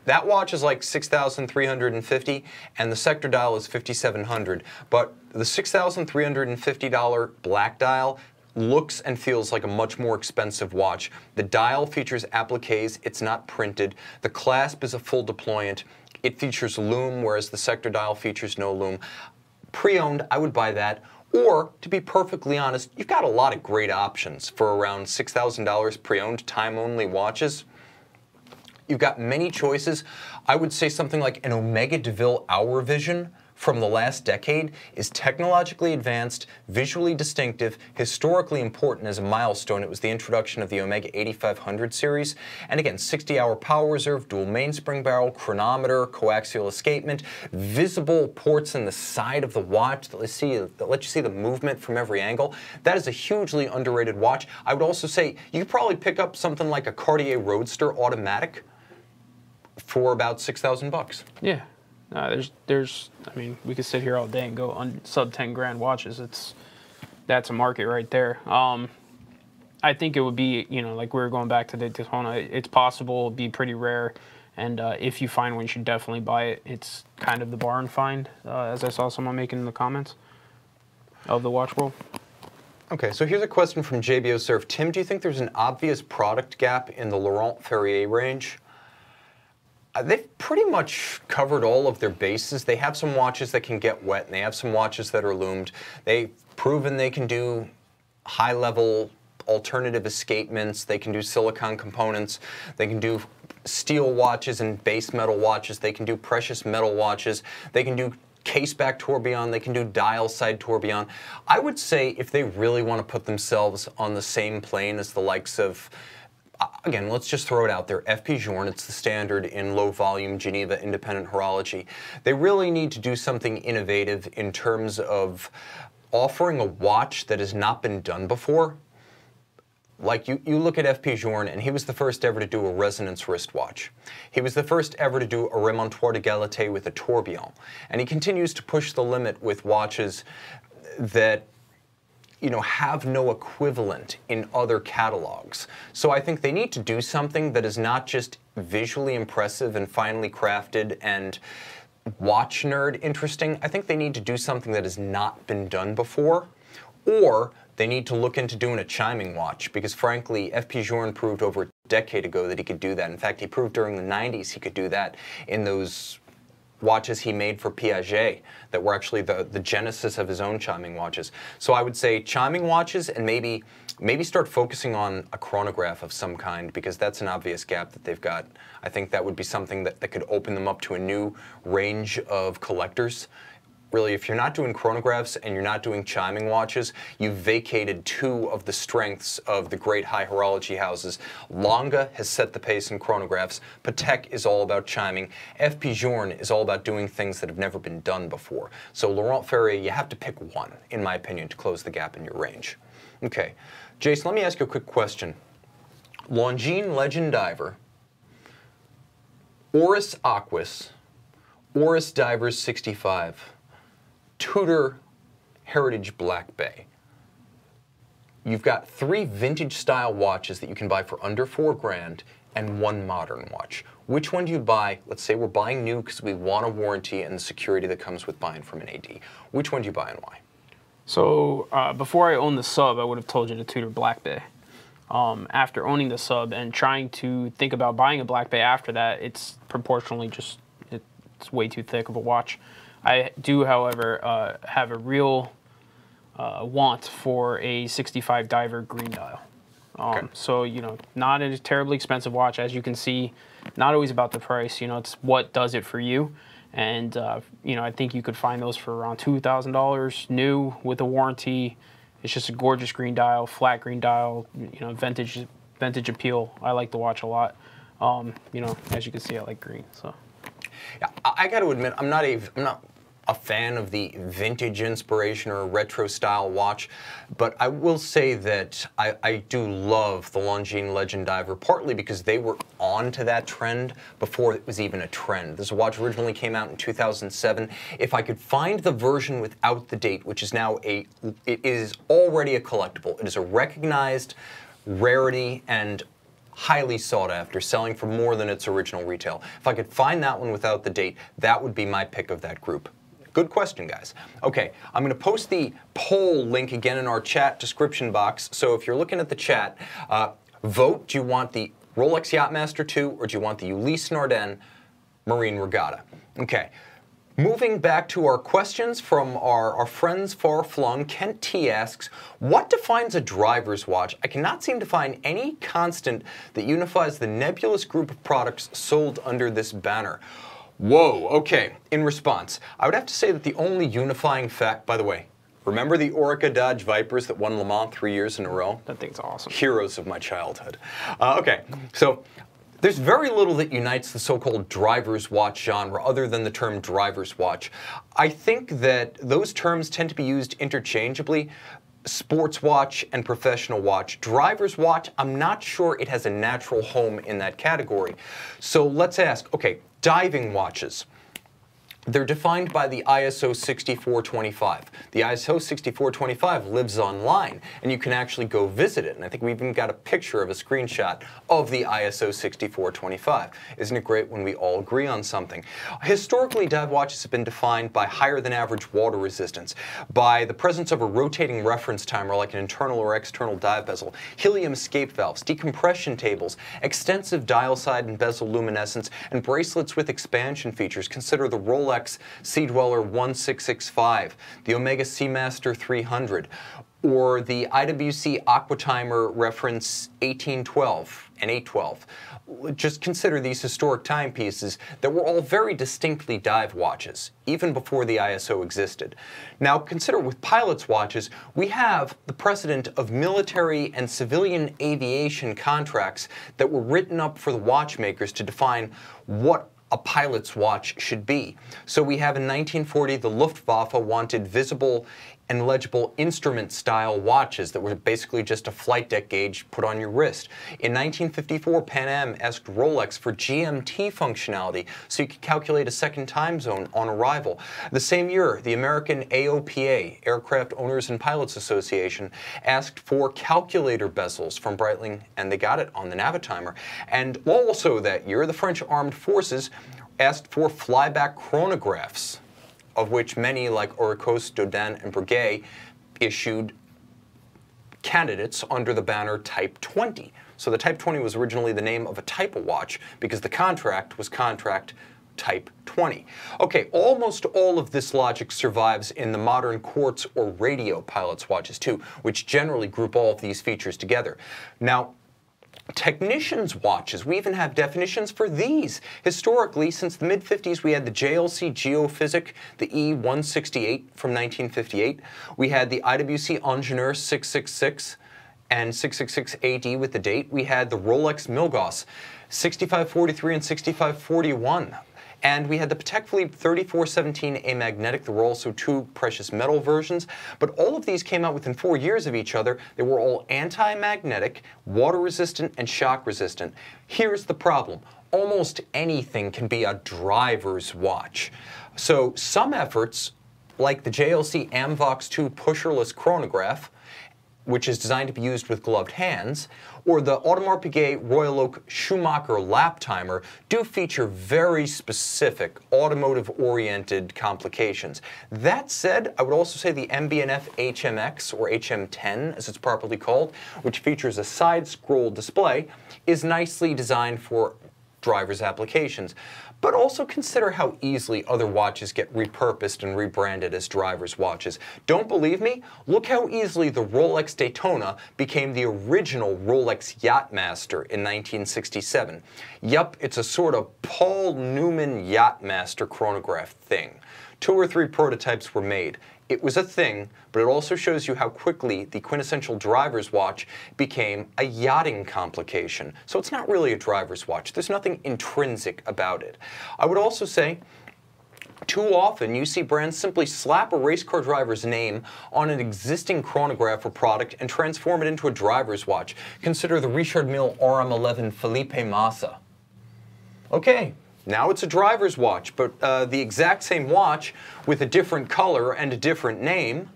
That watch is like $6,350 and the sector dial is $5,700. But the $6,350 black dial looks and feels like a much more expensive watch. The dial features appliques, it's not printed. The clasp is a full deployant. It features lume, whereas the sector dial features no lume. Pre-owned, I would buy that. Or, to be perfectly honest, you've got a lot of great options for around $6,000 pre-owned, time-only watches. You've got many choices. I would say something like an Omega DeVille Hour Vision from the last decade is technologically advanced, visually distinctive, historically important as a milestone. It was the introduction of the Omega 8500 series. And again, 60-hour power reserve, dual mainspring barrel, chronometer, coaxial escapement, visible ports in the side of the watch that let you see the movement from every angle. That is a hugely underrated watch. I would also say you could probably pick up something like a Cartier Roadster automatic for about 6,000 bucks. Yeah. I mean, we could sit here all day and go on sub 10 grand watches. That's a market right there. I think it would be, like we were going back to the Daytona, it's possible, it'd be pretty rare. And if you find one, you should definitely buy it. It's kind of the barn find, as I saw someone making in the comments of the watch world. Okay, so here's a question from JBO Surf. Tim, do you think there's an obvious product gap in the Laurent Ferrier range? They've pretty much covered all of their bases. They have some watches that can get wet, and they have some watches that are loomed. They've proven they can do high-level alternative escapements. They can do silicon components. They can do steel watches and base metal watches. They can do precious metal watches. They can do case-back tourbillon. They can do dial-side tourbillon. I would say if they really want to put themselves on the same plane as the likes of, again, let's just throw it out there, FP Journe, it's the standard in low-volume Geneva independent horology. They really need to do something innovative in terms of offering a watch that has not been done before. Like, you look at FP Journe, and he was the first ever to do a resonance wristwatch. He was the first ever to do a remontoir d'égalité with a tourbillon. And he continues to push the limit with watches that have no equivalent in other catalogs. So I think they need to do something that is not just visually impressive and finely crafted and watch nerd interesting. I think they need to do something that has not been done before, or they need to look into doing a chiming watch, because frankly, FP Journe proved over a decade ago that he could do that. In fact, he proved during the 90s he could do that in those watches he made for Piaget that were actually the genesis of his own chiming watches. So I would say chiming watches, and maybe start focusing on a chronograph of some kind, because that's an obvious gap that they've got. I think that would be something that could open them up to a new range of collectors. Really, if you're not doing chronographs and you're not doing chiming watches, you've vacated two of the strengths of the great high horology houses. Lange has set the pace in chronographs. Patek is all about chiming. FP Journe is all about doing things that have never been done before. So Laurent Ferrier, you have to pick one, in my opinion, to close the gap in your range. Okay, Jason, let me ask you a quick question. Longines Legend Diver Oris Aquis, Oris Divers 65, Tudor Heritage Black Bay. You've got 3 vintage style watches that you can buy for under $4,000 and 1 modern watch. Which one do you buy? Let's say we're buying new because we want a warranty and the security that comes with buying from an AD. Which one do you buy and why? So before I owned the sub, I would have told you the Tudor Black Bay. After owning the sub and trying to think about buying a Black Bay after that, it's proportionally just, it's way too thick of a watch. I do, however, have a real want for a 65 diver green dial. Okay. So, you know, not a terribly expensive watch. As you can see, not always about the price. You know, it's what does it for you. And, you know, I think you could find those for around $2,000 new with a warranty. It's just a gorgeous green dial, flat green dial, you know, vintage appeal. I like the watch a lot. You know, as you can see, I like green, so. Yeah, I got to admit, I'm not a fan of the vintage inspiration or retro style watch, but I will say that I do love the Longines Legend Diver, partly because they were on to that trend before it was even a trend. This watch originally came out in 2007. If I could find the version without the date, which is now it is already a collectible. It is a recognized rarity and highly sought after, selling for more than its original retail. If I could find that one without the date, that would be my pick of that group. Good question, guys. Okay, I'm going to post the poll link again in our chat description box. So if you're looking at the chat, vote. Do you want the Rolex Yacht-Master II or do you want the Ulysse Nardin Marine Regatta? Okay. Moving back to our questions from our friends far-flung, Kent T asks, what defines a driver's watch? I cannot seem to find any constant that unifies the nebulous group of products sold under this banner. Whoa, okay. In response, I would have to say that the only unifying fact, by the way, remember the Orica Dodge Vipers that won Le Mans 3 years in a row? That thing's awesome. Heroes of my childhood. Okay, so there's very little that unites the so-called driver's watch genre other than the term driver's watch. I think that those terms tend to be used interchangeably. Sports watch and professional watch. Driver's watch, I'm not sure it has a natural home in that category. So let's ask, okay, diving watches. They're defined by the ISO 6425. The ISO 6425 lives online, and you can actually go visit it. And I think we even got a picture of a screenshot of the ISO 6425. Isn't it great when we all agree on something? Historically, dive watches have been defined by higher than average water resistance, by the presence of a rotating reference timer like an internal or external dive bezel, helium escape valves, decompression tables, extensive dial side and bezel luminescence, and bracelets with expansion features. Consider the Rolex Sea-Dweller 1665, the Omega Seamaster 300, or the IWC Aquatimer reference 1812 and 812. Just consider these historic timepieces that were all very distinctly dive watches, even before the ISO existed. Now consider with pilot's watches, we have the precedent of military and civilian aviation contracts that were written up for the watchmakers to define what a pilot's watch should be. So we have in 1940 the Luftwaffe wanted visible and legible instrument style watches that were basically just a flight deck gauge put on your wrist. In 1954, Pan Am asked Rolex for GMT functionality so you could calculate a second time zone on arrival. The same year, the American AOPA, Aircraft Owners and Pilots Association, asked for calculator bezels from Breitling, and they got it on the Navitimer. And also that year, the French Armed Forces asked for flyback chronographs, of which many, like Auricos, Dodin, and Piguet, issued candidates under the banner Type 20. So the Type 20 was originally the name of a type of watch because the contract was contract Type 20. Okay, almost all of this logic survives in the modern quartz or radio pilot's watches too, which generally group all of these features together. Now, technicians' watches, we even have definitions for these. Historically, since the mid-50s, we had the JLC Geophysic, the E168 from 1958. We had the IWC Ingenieur 666 and 666 AD with the date. We had the Rolex Milgauss 6543 and 6541. And we had the Patek Philippe 3417 amagnetic. There were also 2 precious metal versions, but all of these came out within 4 years of each other. They were all anti-magnetic, water resistant, and shock resistant. Here's the problem. almost anything can be a driver's watch. So some efforts, like the JLC Amvox 2 pusherless chronograph, which is designed to be used with gloved hands, or the Audemars Piguet Royal Oak Schumacher lap timer, do feature very specific automotive-oriented complications. That said, I would also say the MB&F HMX, or HM10 as it's properly called, which features a side-scroll display, is nicely designed for driver's applications. But also consider how easily other watches get repurposed and rebranded as driver's watches. Don't believe me? Look how easily the Rolex Daytona became the original Rolex Yacht Master in 1967. Yup, it's a sort of Paul Newman Yacht Master chronograph thing. 2 or 3 prototypes were made. It was a thing, but it also shows you how quickly the quintessential driver's watch became a yachting complication. So it's not really a driver's watch. There's nothing intrinsic about it. I would also say, too often you see brands simply slap a race car driver's name on an existing chronograph or product and transform it into a driver's watch. Consider the Richard Mille RM11 Felipe Massa. Okay. Now it's a driver's watch, but the exact same watch with a different color and a different name,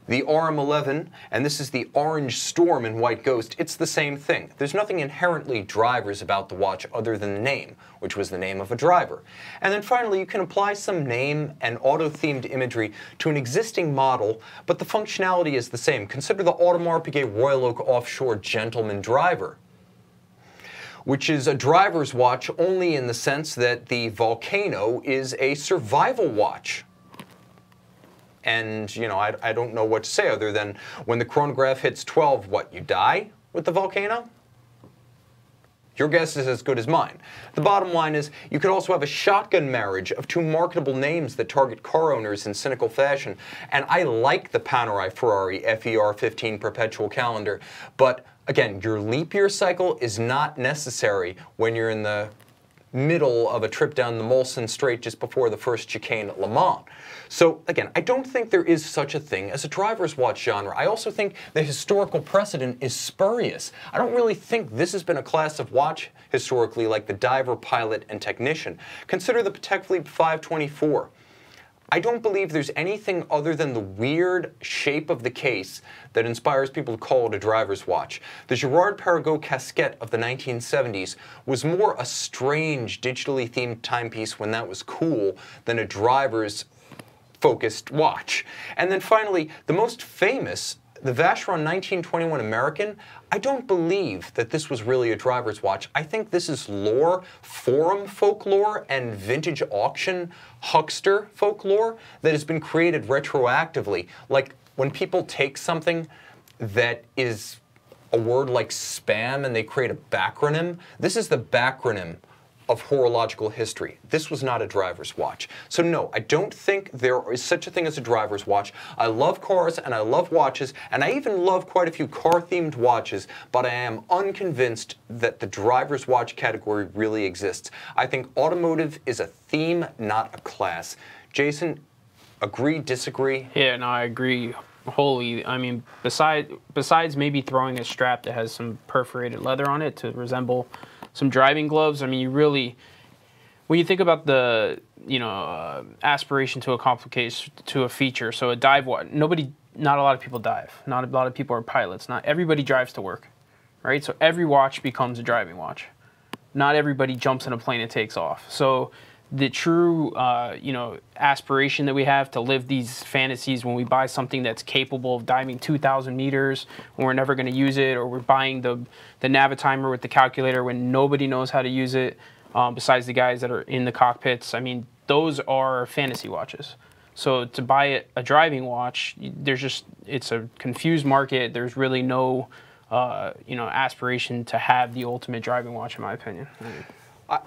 the RM11, and this is the Orange Storm in White Ghost, it's the same thing. There's nothing inherently drivers about the watch other than the name, which was the name of a driver. And then finally, you can apply some name and auto-themed imagery to an existing model, but the functionality is the same. Consider the Audemars Piguet Royal Oak Offshore Gentleman Driver, which is a driver's watch only in the sense that the Volcano is a survival watch. And, you know, I don't know what to say other than when the chronograph hits 12, what, you die with the Volcano? Your guess is as good as mine. The bottom line is, you could also have a shotgun marriage of 2 marketable names that target car owners in cynical fashion. And I like the Panerai Ferrari FER15 perpetual calendar, but again, your leap year cycle is not necessary when you're in the middle of a trip down the Molson Strait just before the first chicane at Le Mans. So again, I don't think there is such a thing as a driver's watch genre. I also think the historical precedent is spurious. I don't really think this has been a class of watch historically like the diver, pilot, and technician. Consider the Patek Philippe 524. I don't believe there's anything other than the weird shape of the case that inspires people to call it a driver's watch. The Girard Perregaux Casquette of the 1970s was more a strange digitally themed timepiece when that was cool than a driver's focused watch. And then finally, the most famous, the Vacheron 1921 American, I don't believe that this was really a driver's watch. I think this is lore, forum folklore, and vintage auction huckster folklore that has been created retroactively. Like when people take something that is a word like spam and they create a backronym, this is the backronym of horological history. This was not a driver's watch. So no, I don't think there is such a thing as a driver's watch. I love cars and I love watches, and I even love quite a few car-themed watches, but I am unconvinced that the driver's watch category really exists. I think automotive is a theme, not a class. Jason, agree, disagree? Yeah, no, I agree wholly. I mean, besides maybe throwing a strap that has some perforated leather on it to resemble some driving gloves, I mean, you really, when you think about the, you know, aspiration to a complication, to a feature, so a dive watch, not a lot of people dive. Not a lot of people are pilots. Not everybody drives to work, right? So every watch becomes a driving watch. Not everybody jumps in a plane and takes off. So the true, you know, aspiration that we have to live these fantasies when we buy something that's capable of diving 2,000 meters when we're never going to use it, or we're buying the Navitimer with the calculator when nobody knows how to use it, besides the guys that are in the cockpits. I mean, those are fantasy watches. So to buy a driving watch, it's a confused market. There's really no, you know, aspiration to have the ultimate driving watch, in my opinion.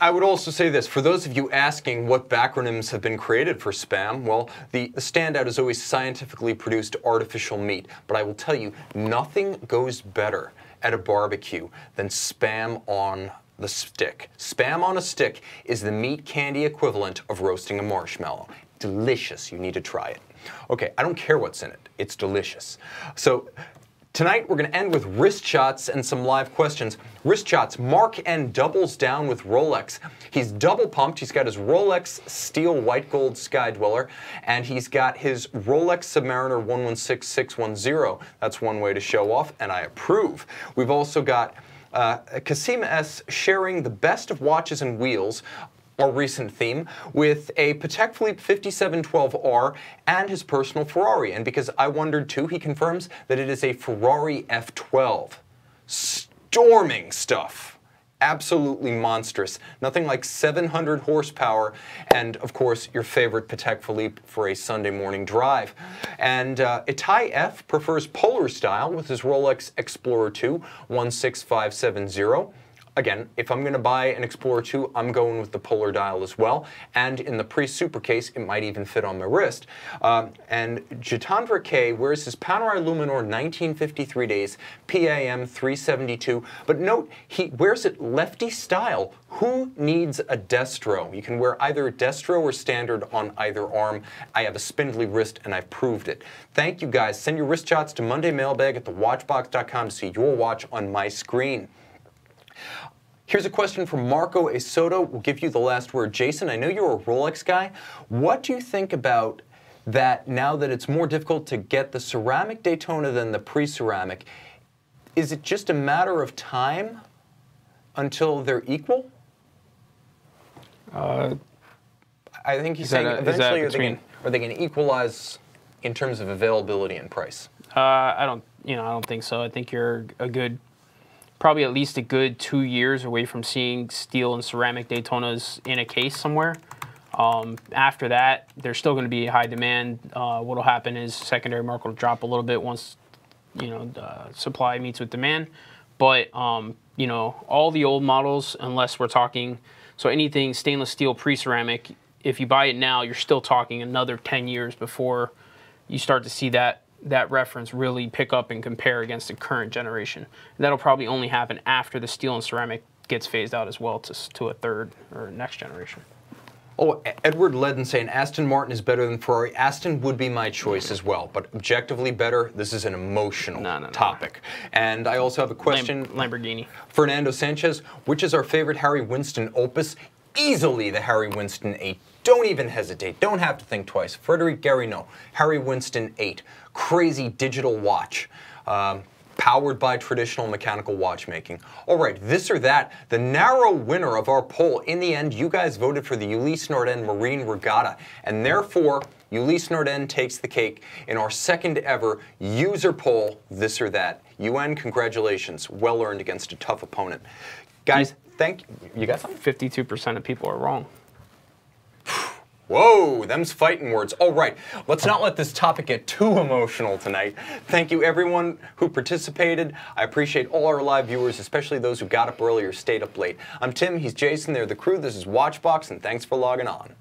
I would also say this, for those of you asking what backronyms have been created for spam, well, the standout is always scientifically produced artificial meat. But I will tell you, nothing goes better at a barbecue than spam on the stick. Spam on a stick is the meat candy equivalent of roasting a marshmallow. Delicious, you need to try it. Okay, I don't care what's in it, it's delicious. So, Tonight, we're going to end with wrist shots and some live questions. Wrist shots, Mark N doubles down with Rolex. He's double pumped. He's got his Rolex Steel White Gold Sea-Dweller, and he's got his Rolex Submariner 116610. That's one way to show off, and I approve. We've also got Kasima S sharing the best of watches and wheels, our recent theme, with a Patek Philippe 5712R and his personal Ferrari. And because I wondered too, he confirms that it is a Ferrari F12. Storming stuff. Absolutely monstrous. Nothing like 700 horsepower, and of course your favorite Patek Philippe for a Sunday morning drive. And Itai F prefers polar style with his Rolex Explorer 2 16570. Again, if I'm going to buy an Explorer 2, I'm going with the polar dial as well. And in the pre-super case, it might even fit on my wrist. And Jitandra K wears his Panerai Luminor 1953 days, PAM 372. But note, he wears it lefty style. Who needs a destro? You can wear either destro or standard on either arm. I have a spindly wrist, and I've proved it. Thank you, guys. Send your wrist shots to Monday Mailbag at thewatchbox.com to see your watch on my screen. Here's a question from Marco Esoto. We'll give you the last word. Jason, I know you're a Rolex guy. What do you think about that now that it's more difficult to get the ceramic Daytona than the pre-ceramic? Is it just a matter of time until they're equal? I think he's saying eventually are they going to equalize in terms of availability and price? I don't think so. I think you're probably at least a good 2 years away from seeing steel and ceramic Daytonas in a case somewhere. After that, there's still going to be high demand. What'll happen is secondary market will drop a little bit once supply meets with demand. But all the old models, unless we're talking, so anything stainless steel pre-ceramic, if you buy it now, you're still talking another 10 years before you start to see that reference really pick up and compare against the current generation. And that'll probably only happen after the steel and ceramic gets phased out as well to a third or next generation. Oh, Edward Ledden saying Aston Martin is better than Ferrari. Aston would be my choice as well, but objectively better, this is an emotional topic. And I also have a question. Lamborghini. Fernando Sanchez, which is our favorite Harry Winston opus? Easily the Harry Winston 8. Don't even hesitate. Don't have to think twice. Frederic Garino, Harry Winston 8. Crazy digital watch. Powered by traditional mechanical watchmaking. All right, this or that, the narrow winner of our poll. In the end, you guys voted for the Ulysse Nardin Marine Regatta, and therefore, Ulysse Nardin takes the cake in our second ever user poll, this or that. UN, congratulations. Well earned against a tough opponent. Guys, thank you. You got something? 52% of people are wrong. Whoa, them's fighting words. All right, let's not let this topic get too emotional tonight. Thank you everyone who participated. I appreciate all our live viewers, especially those who got up early or stayed up late. I'm Tim, he's Jason, they're the crew. This is Watchbox, and thanks for logging on.